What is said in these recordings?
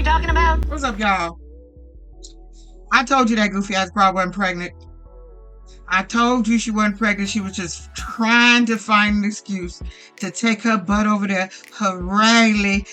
we talking about? What's up, y'all? I told you that goofy ass broad wasn't pregnant. I told you she wasn't pregnant. She was just trying to find an excuse to take her butt over there, her raggedy,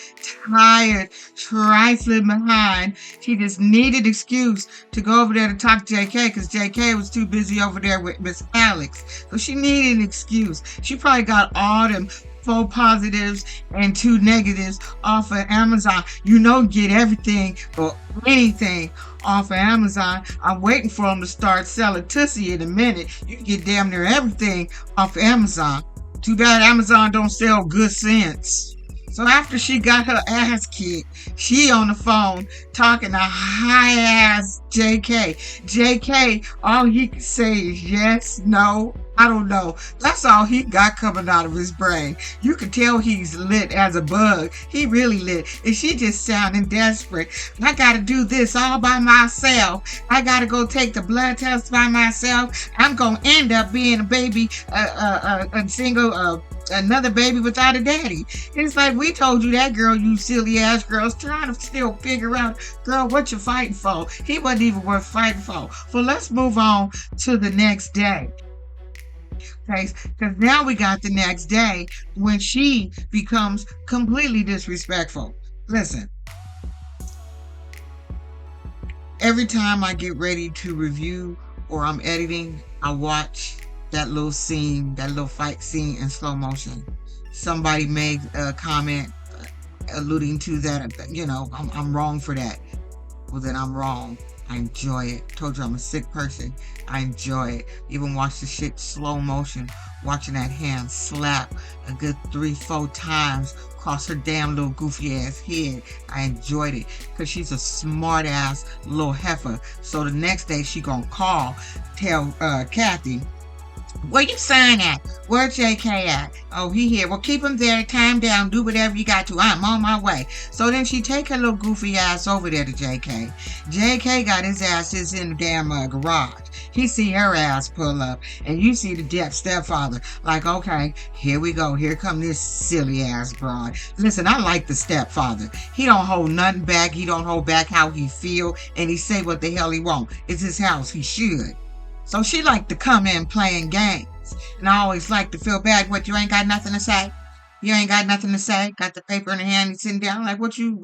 tired, trifling behind. She just needed excuse to go over there to talk to JK because JK was too busy over there with Miss Alex. So she needed an excuse. She probably got all them 4 positives and 2 negatives off of Amazon. You know, get everything or anything off of Amazon. I'm waiting for them to start selling Tussie in a minute. You can get damn near everything off of Amazon. Too bad Amazon don't sell good sense. So after she got her ass kicked, she on the phone talking to high ass JK. JK, all he can say is yes, no, I don't know. That's all he got coming out of his brain. You can tell he's lit as a bug. He really lit. And she just sounding desperate. I gotta do this all by myself. I gotta go take the blood test by myself. I'm gonna end up being a baby, another baby without a daddy. It's like, we told you that, girl, you silly ass girls, trying to still figure out, girl, what you fighting for. He wasn't even worth fighting for. So let's move on to the next day. Okay, because now we got the next day when she becomes completely disrespectful. Listen, every time I get ready to review or I'm editing, I watch that little scene, that little fight scene in slow motion. Somebody made a comment alluding to that, I'm wrong for that. Well, then I'm wrong. I enjoy it. Told you I'm a sick person. I enjoy it. Even watch the shit slow motion, watching that hand slap a good 3-4 times across her damn little goofy ass head. I enjoyed it because she's a smart ass little heifer. So the next day she gonna tell Kathy, where your son at? Where JK at? Oh, he here. Well, keep him there. Calm down. Do whatever you got to. I'm on my way. So then she take her little goofy ass over there to JK. JK got his asses in the damn garage. He see her ass pull up, and you see the deaf stepfather. Like, okay, here we go. Here come this silly ass broad. Listen, I like the stepfather. He don't hold nothing back. He don't hold back how he feel, and he say what the hell he want. It's his house. He should. So she like to come in playing games. And I always like to feel bad. What, you ain't got nothing to say? You ain't got nothing to say? Got the paper in the hand and sitting down like, what you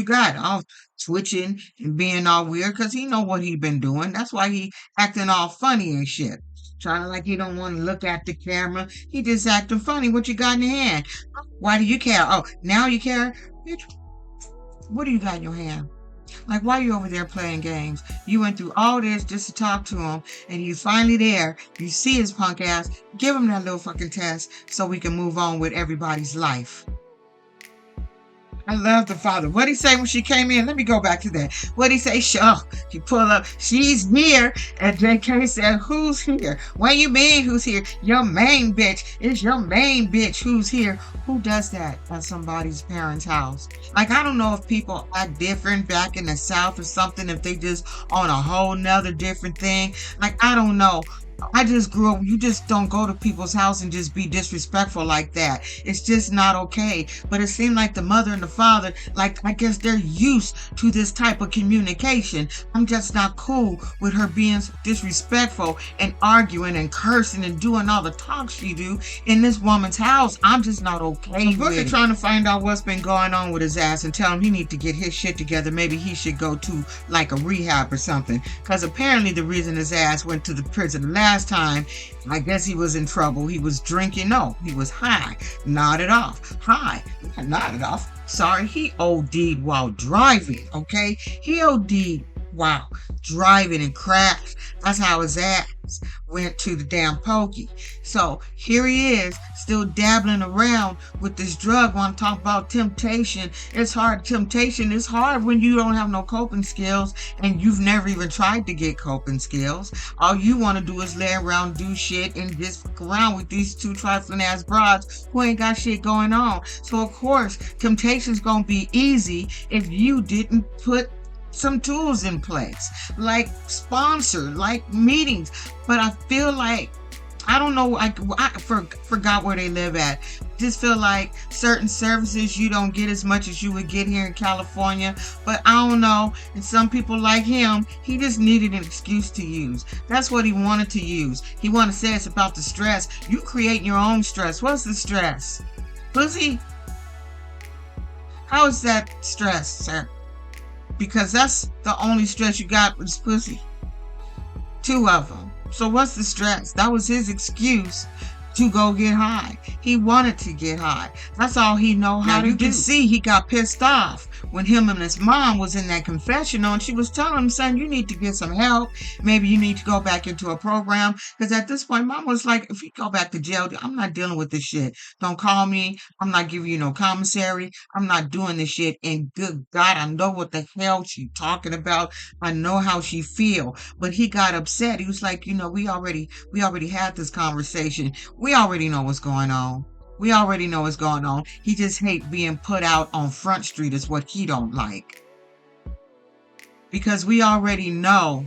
got? All twitching and being all weird because he know what he been doing. That's why he acting all funny and shit. Trying like he don't want to look at the camera. He just acting funny. What you got in your hand? Why do you care? Oh, now you care? Bitch, what do you got in your hand? Like, why are you over there playing games? You went through all this just to talk to him, and he's finally there. You see his punk ass. Give him that little fucking test so we can move on with everybody's life. I love the father. What'd he say when she came in? Let me go back to that. What'd he say? He pull up. She's here. And JK said, who's here? What you mean who's here? Your main bitch. It's your main bitch who's here. Who does that at somebody's parents' house? Like, I don't know if people act different back in the South or something, if they just on a whole nother different thing. Like, I don't know. I just grew up, you just don't go to people's house and just be disrespectful like that. It's just not okay. But it seemed like the mother and the father, like, I guess they're used to this type of communication. I'm just not cool with her being disrespectful and arguing and cursing and doing all the talk she do in this woman's house. I'm just not okay with it. Trying to find out what's been going on with his ass and tell him he need to get his shit together. Maybe he should go to like a rehab or something. Because apparently the reason his ass went to the prison last time, I guess he was in trouble. He was drinking. No, he was high. Nodded off. High. Nodded off. Sorry, he OD'd while driving, okay? He OD'd while driving and crashed. That's how his ass went to the damn pokey. So here he is, still dabbling around with this drug. Want to talk about temptation? It's hard. Temptation is hard when you don't have no coping skills and you've never even tried to get coping skills. All you want to do is lay around, do shit, and just fuck around with these 2 trifling ass broads who ain't got shit going on. So of course, temptation's gonna be easy if you didn't put some tools in place, like sponsor, like meetings. But I feel like I don't know. Forgot where they live at. Just feel like certain services you don't get as much as you would get here in California. But I don't know. And some people like him, he just needed an excuse to use. That's what he wanted to use. He wanted to say it's about the stress. You create your own stress. What's the stress? Pussy? How is that stress, sir? Because that's the only stress you got with pussy. 2 of them. So what's the stress? That was his excuse to go get high. He wanted to get high. That's all he know how to do. You can see he got pissed off when him and his mom was in that confessional, and she was telling him, son, you need to get some help. Maybe you need to go back into a program. Because at this point, mom was like, if you go back to jail, I'm not dealing with this shit. Don't call me. I'm not giving you no commissary. I'm not doing this shit. And good God, I know what the hell she's talking about. I know how she feel. But he got upset. He was like, we already had this conversation. We already know what's going on. We already know what's going on. He just hate being put out on Front Street is what he don't like. Because we already know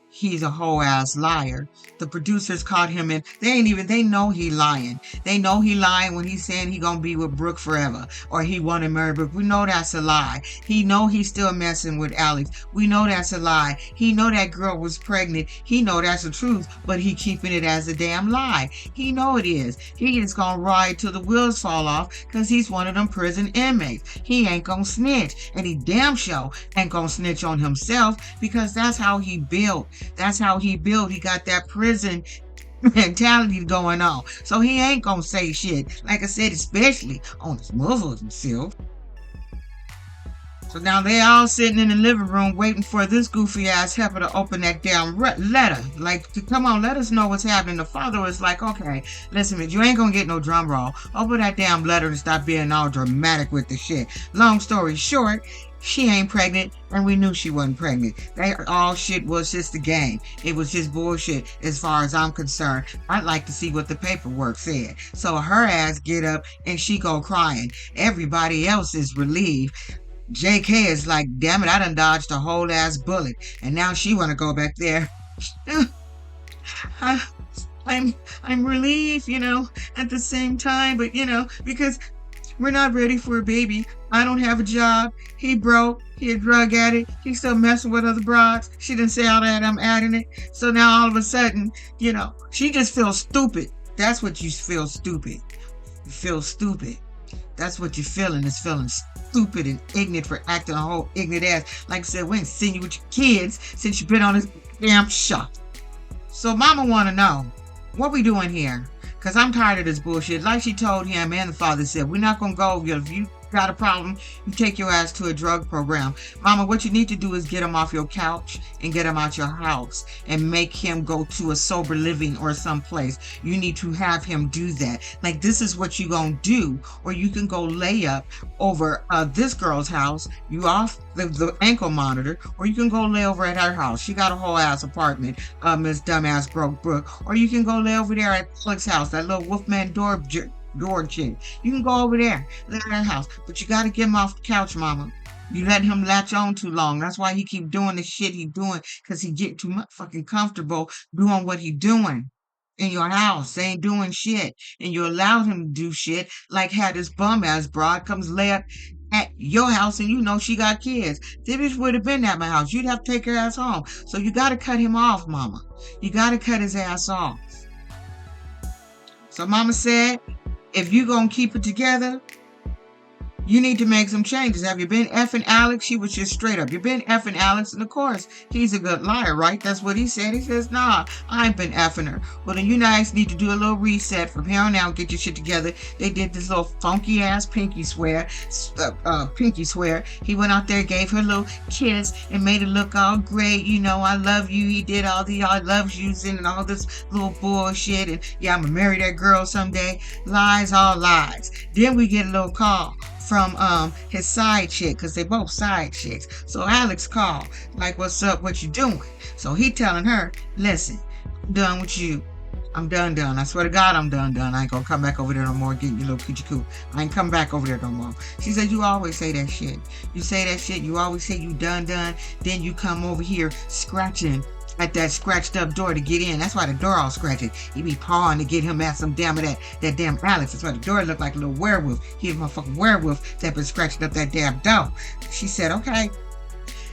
he's a whole ass liar. The producers caught him in. They know he lying. They know he lying when he's saying he gonna be with Brooke forever or he wanna marry Brooke. We know that's a lie. He know he's still messing with Alex. We know that's a lie. He know that girl was pregnant. He know that's the truth, but he keeping it as a damn lie. He know it is. He is gonna ride till the wheels fall off because he's one of them prison inmates. He ain't gonna snitch, and he damn sure ain't gonna snitch on himself because that's how he built. That's how he built. He got that prison mentality going on. So he ain't gonna say shit. Like I said, especially on his mother himself. So now they all sitting in the living room waiting for this goofy ass heifer to open that damn letter. Like, come on, let us know what's happening. The father was like, okay, listen, man, you ain't gonna get no drum roll. Open that damn letter and stop being all dramatic with the shit. Long story short, she ain't pregnant, and we knew she wasn't pregnant. All shit was just a game. It was just bullshit as far as I'm concerned. I'd like to see what the paperwork said. So her ass get up and she go crying. Everybody else is relieved. JK is like, damn it, I done dodged a whole ass bullet. And now she want to go back there. I'm relieved, at the same time, but because we're not ready for a baby. I don't have a job. He broke. He a drug addict. He's still messing with other broads. She didn't say all that. I'm adding it. So now all of a sudden, she just feels stupid. That's what you feel, stupid. You feel stupid. That's what you're feeling, is feeling stupid and ignorant for acting a whole ignorant ass. Like I said, we ain't seen you with your kids since you've been on this damn show. So mama want to know, what we doing here? Because I'm tired of this bullshit. Like she told him and the father said, we're not going to go. If you got a problem, you take your ass to a drug program. Mama, what you need to do is get him off your couch and get him out your house and make him go to a sober living or someplace. You need to have him do that. Like, this is what you gonna do. Or you can go lay up over this girl's house. You off the ankle monitor. Or you can go lay over at her house. She got a whole ass apartment, Miss Dumbass Brooke. Or you can go lay over there at Alex house, that little Wolfman door chick. You can go over there, live in that house. But you gotta get him off the couch, mama. You let him latch on too long. That's why he keep doing the shit he doing. Because he get too much fucking comfortable doing what he doing in your house. They ain't doing shit. And you allowed him to do shit like had this bum ass broad comes lay up at your house and she got kids. This bitch would have been at my house. You'd have to take her ass home. So you gotta cut him off, mama. You gotta cut his ass off. So mama said, if you gonna keep it together, you need to make some changes. Have you been effing Alex? She was just straight up. You've been effing Alex, and of course, he's a good liar, right? That's what he said. He says, nah, I ain't been effing her. Well, then you guys need to do a little reset from here on out, get your shit together. They did this little funky ass pinky swear. He went out there, gave her a little kiss, and made it look all great. I love you. He did all the I love yous and all this little bullshit. And yeah, I'm gonna marry that girl someday. Lies, all lies. Then we get a little call from his side chick, because they both side chicks. So Alex called, like, what's up, what you doing? So he telling her, listen, I'm done with you. I'm done. I swear to God, I'm done. I ain't gonna come back over there no more, get you little coochie coo. I ain't come back over there no more. She said, you always say that shit. You say that shit, you always say you done. Then you come over here scratching at that scratched up door to get in. That's why the door all scratchy. He be pawing to get him at some damn of that damn Alex. That's why the door looked like a little werewolf. He a motherfucking werewolf that been scratching up that damn door. She said, okay,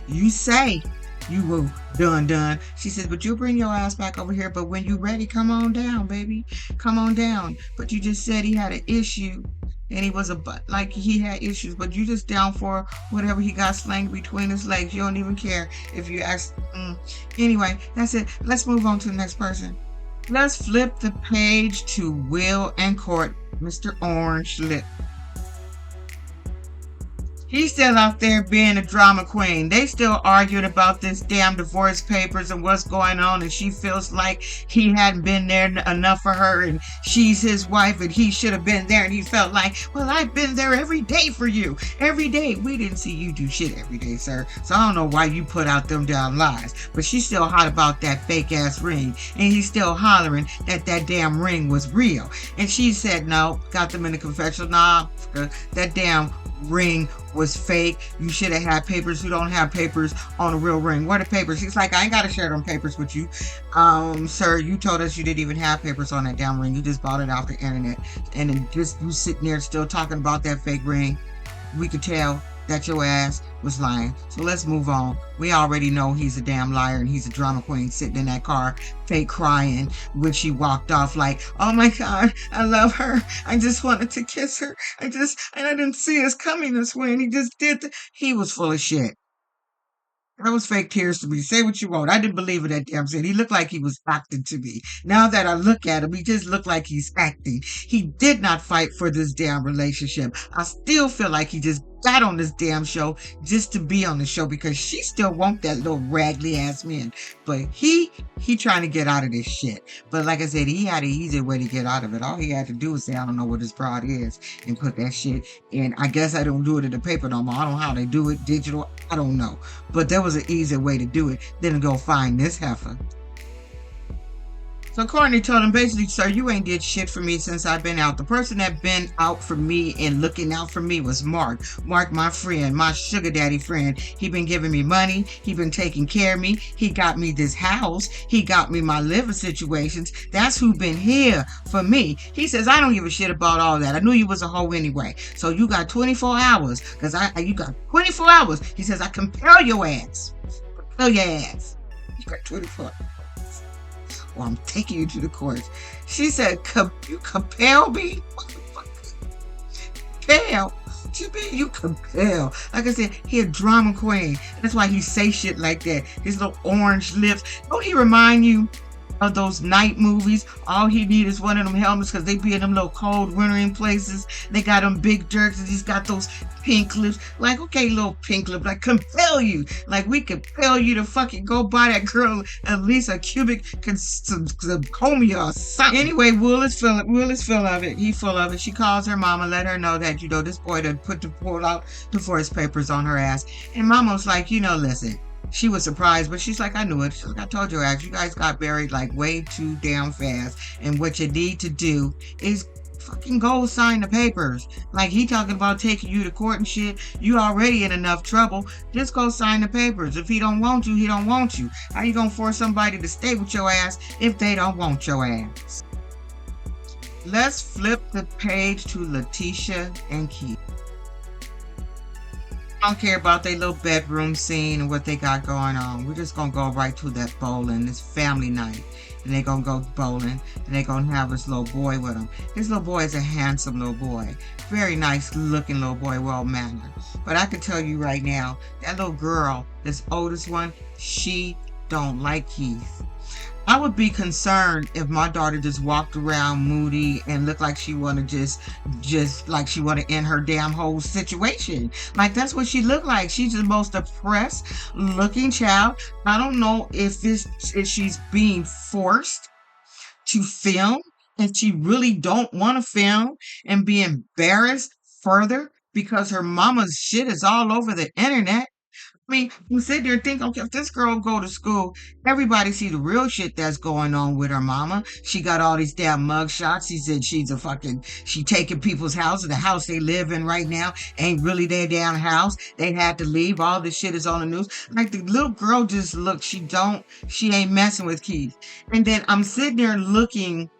you say you were done. She said, but you'll bring your ass back over here. But when you ready, come on down, baby. Come on down. But you just said he had an issue. And he was like he had issues, but you just down for whatever he got slanged between his legs. You don't even care if you ask. Anyway, that's it. Let's move on to the next person. Let's flip the page to Will and Court, Mr. Orange Lip. He's still out there being a drama queen. They still arguing about this damn divorce papers and what's going on, and she feels like he hadn't been there enough for her, and she's his wife, and he should have been there, and he felt like, well, I've been there every day for you. Every day. We didn't see you do shit every day, sir. So I don't know why you put out them damn lies. But she's still hot about that fake ass ring, and he's still hollering that that damn ring was real. And she said, no, got them in the confessional. Nah, that damn ring was fake. You should have had papers. You don't have papers on a real ring. What are the papers? He's like, I ain't got to share them papers with you. Sir, you told us you didn't even have papers on that damn ring. You just bought it off the internet. And then just you sitting there still talking about that fake ring. We could tell that your ass was lying. So let's move on. We already know he's a damn liar and he's a drama queen sitting in that car, fake crying when she walked off like, oh my God, I love her. I just wanted to kiss her. And I didn't see us coming this way. And he just did. He was full of shit. That was fake tears to me. Say what you want. I didn't believe it that damn shit. He looked like he was acting to me. Now that I look at him, he just looked like he's acting. He did not fight for this damn relationship. I still feel like he just got on this damn show just to be on the show because she still want that little raggedy ass man. But he trying to get out of this shit. But like I said, he had an easy way to get out of it. All he had to do was say, I don't know what his broad is and put that shit in. I guess I don't do it in the paper no more. I don't know how they do it digital. I don't know. But there was an easier way to do it than to go find this heifer. So Courtney told him basically, sir, you ain't did shit for me since I've been out. The person that been out for me and looking out for me was Mark. Mark, my friend, my sugar daddy friend. He been giving me money. He been taking care of me. He got me this house. He got me my living situations. That's who been here for me. He says, I don't give a shit about all that. I knew you was a hoe anyway. So you got 24 hours because you got 24 hours. He says, I compel your ass. Compel your ass. You got 24 hours. Or I'm taking you to the courts. She said, you compel me? What the fuck? Compel? What you mean you compel? Like I said, he a drama queen. That's why he say shit like that. His little orange lips. Don't he remind you of those night movies? All he need is one of them helmets because they be in them little cold wintering places. They got them big jerks and he's got those pink lips. Like, okay, little pink lip, like compel you. Like we compel you to fucking go buy that girl at least a cubic comia or something. Anyway, Will is full of it. He full of it. She calls her mama, let her know that, this boy done pulled out divorce papers on her ass. And mama was like, listen. She was surprised, but she's like, I knew it. She's like, I told your ass, you guys got married like way too damn fast. And what you need to do is fucking go sign the papers. Like he talking about taking you to court and shit. You already in enough trouble. Just go sign the papers. If he don't want you, he don't want you. How you gonna force somebody to stay with your ass if they don't want your ass? Let's flip the page to Letitia and Keith. I don't care about their little bedroom scene and what they got going on. We're just gonna go right to that bowling, this family night. And they're gonna go bowling and they're gonna have this little boy with them. This little boy is a handsome little boy. Very nice looking little boy, well mannered. But I can tell you right now, that little girl, this oldest one, she don't like Keith. I would be concerned if my daughter just walked around moody and looked like she want to just like she want to end her damn whole situation. Like that's what she looked like. She's the most depressed looking child. I don't know if she's being forced to film and she really don't want to film and be embarrassed further because her mama's shit is all over the internet. mean, I'm sitting there thinking, okay, if this girl go to school, everybody see the real shit that's going on with her mama. She got all these damn mug shots. She said she taking people's houses. The house they live in right now ain't really their damn house. They had to leave. All this shit is on the news. Like the little girl just look, she ain't messing with Keith. And then I'm sitting there looking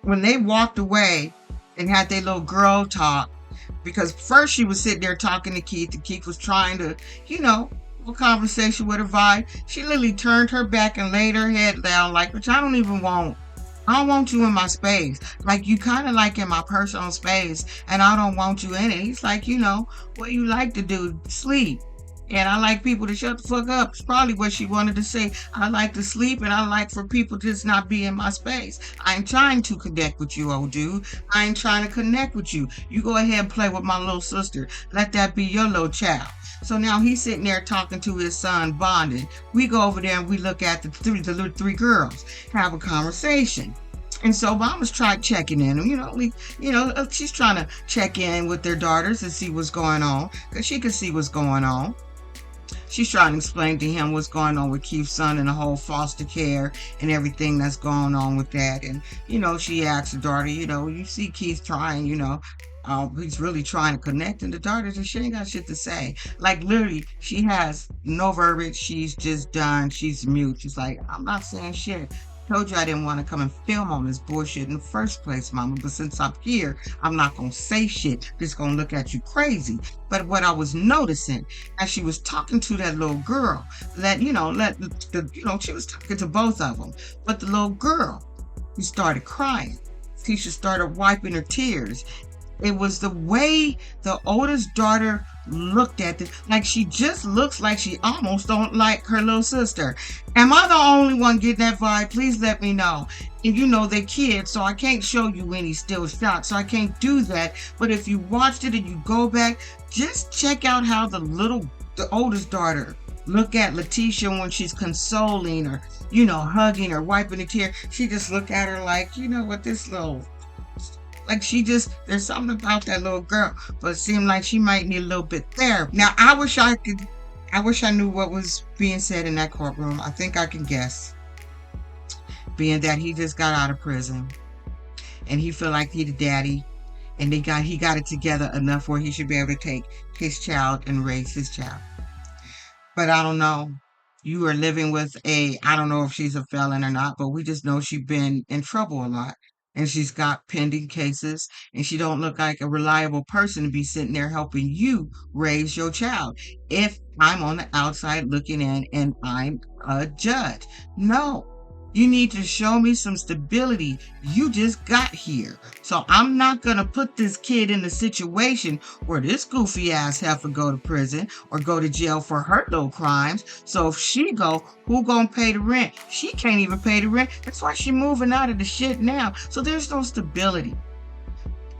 when they walked away and had their little girl talk. Because first she was sitting there talking to Keith, and Keith was trying to, a conversation with her vibe. She literally turned her back and laid her head down, like, which I don't even want. I don't want you in my space. Like, you kind of like in my personal space, and I don't want you in it. He's like, what you like to do, sleep. And I like people to shut the fuck up. It's probably what she wanted to say. I like to sleep, and I like for people to just not be in my space. I ain't trying to connect with you, old dude. I ain't trying to connect with you. You go ahead and play with my little sister. Let that be your little child. So now he's sitting there talking to his son, bonding. We go over there and we look at the three girls, have a conversation. And so Mama's tried checking in. She's trying to check in with their daughters and see what's going on, because she can see what's going on. She's trying to explain to him what's going on with Keith's son and the whole foster care and everything that's going on with that. And, she asked the daughter, you see Keith trying, he's really trying to connect. And the daughter just, she ain't got shit to say. Like, literally, she has no verbiage. She's just done. She's mute. She's like, I'm not saying shit. Told you I didn't want to come and film on this bullshit in the first place, Mama. But since I'm here, I'm not going to say shit. Just going to look at you crazy. But what I was noticing as she was talking to that little girl, she was talking to both of them. But the little girl, she started crying. Keisha started wiping her tears. It was the way the oldest daughter looked at it. Like, she just looks like she almost don't like her little sister. Am I the only one getting that vibe? Please let me know. And they're kids, so I can't show you any still shots, so I can't do that. But if you watched it and you go back, just check out how the oldest daughter look at Letitia when she's consoling her, hugging her, wiping the tear. She just look at her like, what this little... Like, there's something about that little girl, but it seemed like she might need a little bit there. Now, I wish I knew what was being said in that courtroom. I think I can guess. Being that he just got out of prison and he feel like he the daddy, and he got it together enough where he should be able to take his child and raise his child. But I don't know. You are living with I don't know if she's a felon or not, but we just know she's been in trouble a lot. And she's got pending cases, and she don't look like a reliable person to be sitting there helping you raise your child. If I'm on the outside looking in and I'm a judge. No, you need to show me some stability. You just got here. So I'm not going to put this kid in a situation where this goofy ass have to go to prison or go to jail for her little crimes. So if she go, who going to pay the rent? She can't even pay the rent. That's why she moving out of the shit now. So there's no stability.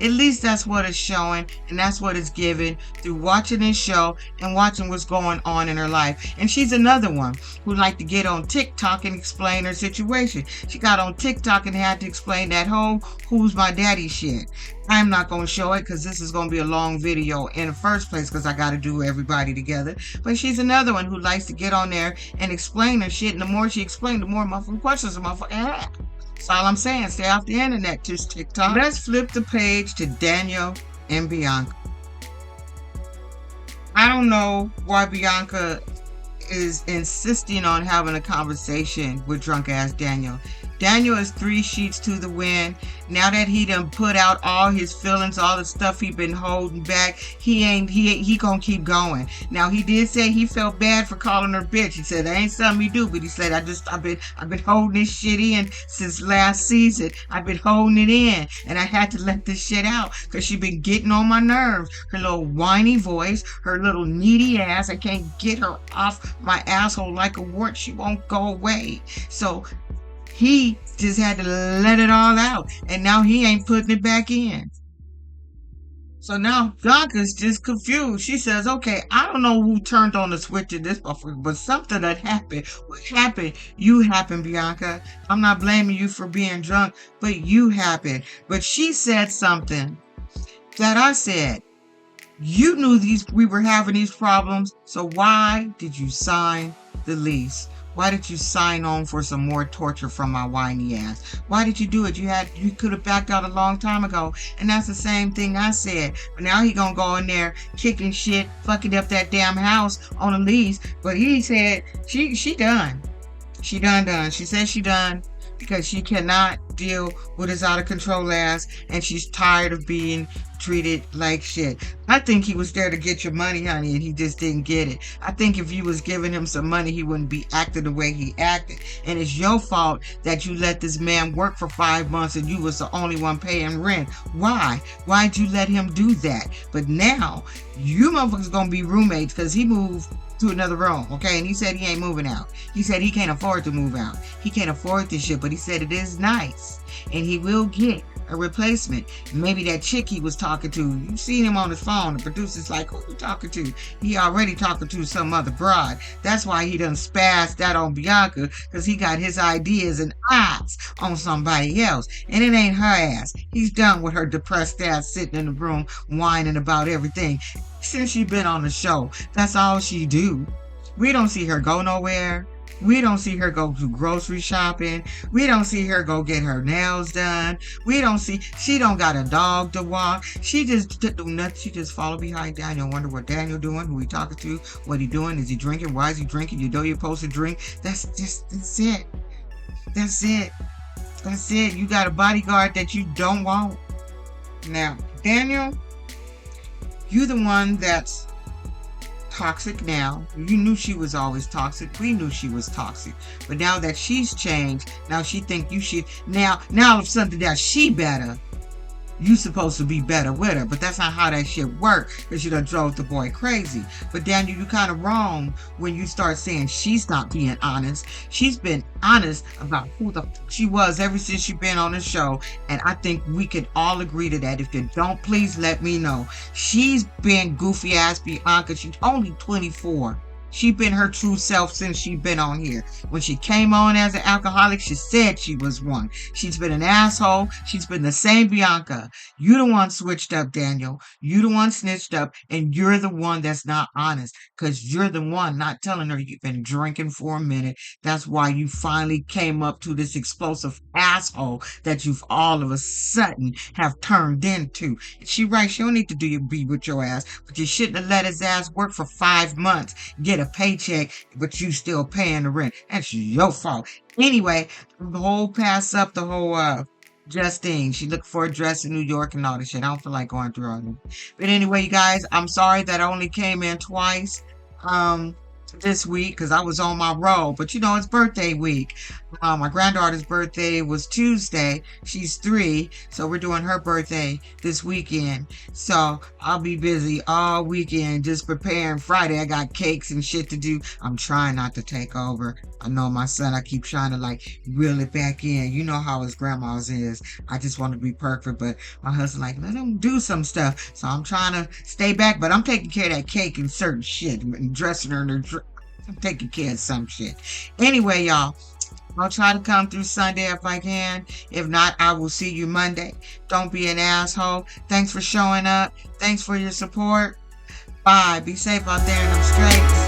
At least that's what it's showing, and that's what it's giving through watching this show and watching what's going on in her life. And she's another one who liked to get on TikTok and explain her situation. She got on TikTok and had to explain that whole who's my daddy shit. I'm not going to show it because this is going to be a long video in the first place because I got to do everybody together. But she's another one who likes to get on there and explain her shit. And the more she explains, the more motherfucking questions the motherfucking That's all I'm saying. Stay off the internet, just TikTok. Let's flip the page to Daniel and Bianca. I don't know why Bianca is insisting on having a conversation with drunk ass Daniel. Daniel is 3 sheets to the wind. Now that he done put out all his feelings, all the stuff he been holding back, he gonna keep going. Now he did say he felt bad for calling her bitch. He said that ain't something you do, but he said I've been holding this shit in since last season. I've been holding it in, and I had to let this shit out because she been getting on my nerves. Her little whiny voice, her little needy ass. I can't get her off my asshole like a wart. She won't go away. So he just had to let it all out, and now he ain't putting it back in. So now Bianca's just confused. She says, okay, I don't know who turned on the switch in this motherfucker, but something that happened. What happened? You happened, Bianca. I'm not blaming you for being drunk, but you happened. But she said something that I said, You knew we were having these problems, so why did you sign the lease? Why did you sign on for some more torture from my whiny ass? Why did you do it? You could have backed out a long time ago. And that's the same thing I said. But now he gonna go in there kicking shit, fucking up that damn house on a lease. But he said she done. She done. She said she done because she cannot deal with his out of control ass, and she's tired of being treated like shit. I think he was there to get your money, honey, and he just didn't get it. I think if you was giving him some money, he wouldn't be acting the way he acted. And it's your fault that you let this man work for 5 months and you was the only one paying rent. Why? Why'd you let him do that? But now you motherfuckers gonna be roommates because he moved to another room, okay? And he said he ain't moving out. He said he can't afford to move out. He can't afford this shit, but he said it is nice. And he will get a replacement. Maybe that chick he was talking to, you seen him on his phone. The producer's like, who you talking to? He already talking to some other broad. That's why he done spazzed that on Bianca, because he got his ideas and eyes on somebody else. And it ain't her ass. He's done with her depressed ass sitting in the room whining about everything. Since she been on the show, that's all she do. We don't see her go nowhere. We don't see her go do grocery shopping. We don't see her go get her nails done. We don't see, she don't got a dog to walk. She just do nothing. She just follow behind Daniel, wonder what Daniel doing, who he talking to, what he doing, is he drinking, why is he drinking, you know you're supposed to drink. That's it. That's it. That's it. You got a bodyguard that you don't want. Now, Daniel, you the one that's toxic now. You knew she was always toxic. We knew she was toxic. But now that she's changed, now she think you should, now all of a sudden that she better. You supposed to be better with her, but that's not how that shit worked, because you done drove the boy crazy. But Daniel, you kind of wrong when you start saying she's not being honest. She's been honest about who the fuck she was ever since she been on the show, and I think we could all agree to that. If you don't, please let me know. She's been goofy ass Bianca. She's only 24. She been her true self since she been on here. When she came on as an alcoholic, she said she was one. She's been an asshole. She's been the same Bianca. You the one switched up, Daniel. You the one snitched up, and you're the one that's not honest, because you're the one not telling her you've been drinking for a minute. That's why you finally came up to this explosive asshole that you've all of a sudden have turned into. And she right, she don't need to be with your ass, but you shouldn't have let his ass work for 5 months, get a paycheck, but you still paying the rent. That's your fault. Anyway, the whole pass up the whole Justine. She looked for a dress in New York and all this shit. I don't feel like going through all of them. But anyway, you guys, I'm sorry that I only came in twice this week because I was on my roll. But you know, it's birthday week. My granddaughter's birthday was Tuesday. She's 3, so we're doing her birthday this weekend. So I'll be busy all weekend just preparing. Friday, I got cakes and shit to do. I'm trying not to take over. I know my son, I keep trying to like reel it back in. You know how his grandma's is. I just want to be perfect, but my husband like, let him do some stuff. So I'm trying to stay back, but I'm taking care of that cake and certain shit and dressing her in her I'm taking care of some shit. Anyway, y'all, I'll try to come through Sunday if I can. If not, I will see you Monday. Don't be an asshole. Thanks for showing up. Thanks for your support. Bye. Be safe out there in them streets.